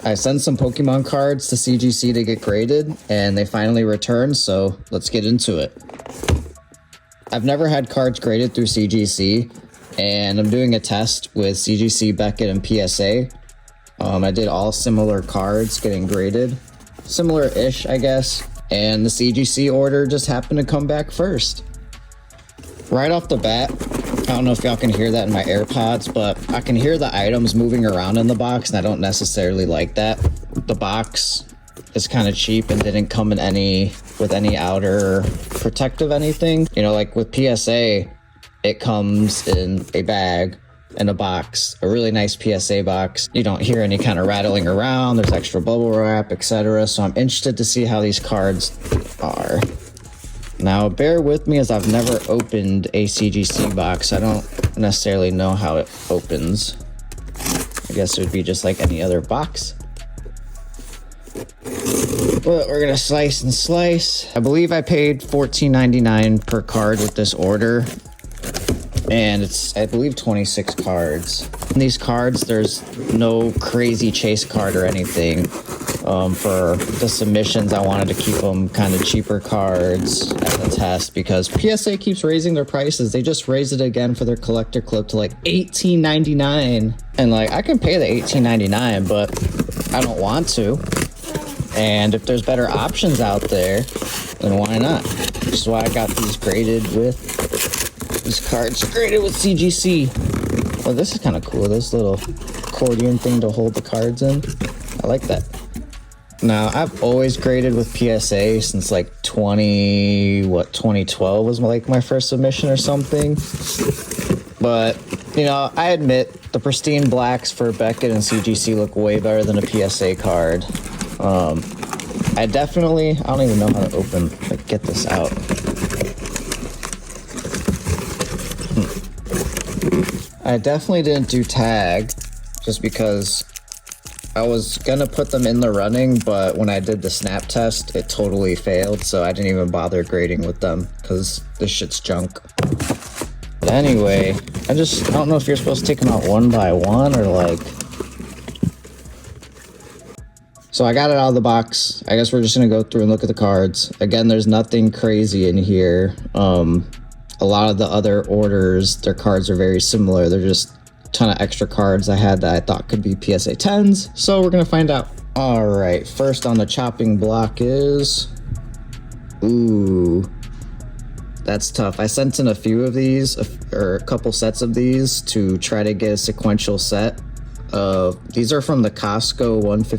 I sent some Pokemon cards to CGC to get graded, and they finally returned, so let's get into it. I've never had cards graded through CGC, and I'm doing a test with CGC, Beckett, and PSA. I did all similar cards getting graded. Similar-ish, I guess. And the CGC order just happened to come back first. Right off the bat, I don't know if y'all can hear that in my AirPods, but I can hear the items moving around in the box, and I don't necessarily like that. The box is kind of cheap and didn't come in with any outer protective anything. You know, like with PSA, it comes in a bag and a box, a really nice PSA box. You don't hear any kind of rattling around. There's extra bubble wrap, etc. So I'm interested to see how these cards are. Now, bear with me as I've never opened a CGC box. I don't necessarily know how it opens. I guess it would be just like any other box. But we're gonna slice and slice. I believe I paid $14.99 per card with this order. And it's, I believe, 26 cards. In these cards, there's no crazy chase card or anything. For the submissions, I wanted to keep them kind of cheaper cards as a test because PSA keeps raising their prices. They just raised it again for their collector clip to like $18.99. And like, I can pay the $18.99, but I don't want to. And if there's better options out there, then why not? Which is why I got these graded with these cards graded with CGC. Oh, this is kind of cool. This little accordion thing to hold the cards in. I like that. Now, I've always graded with PSA since like 2012 was like my first submission or something. But, you know, I admit the pristine blacks for Beckett and CGC look way better than a PSA card. I don't even know how to get this out. I definitely didn't do tag just because I was gonna put them in the running, but when I did the snap test, it totally failed, so I didn't even bother grading with them because this shit's junk. But anyway, I don't know if you're supposed to take them out one by one or like... So I got it out of the box. I guess we're just gonna go through and look at the cards. Again, there's nothing crazy in here. A lot of the other orders, their cards are very similar. They're just a ton of extra cards I had that I thought could be PSA 10s. So we're gonna find out. All right, first on the chopping block is... Ooh, that's tough. I sent in a few of these, or a couple sets of these to try to get a sequential set. These are from the Costco 150.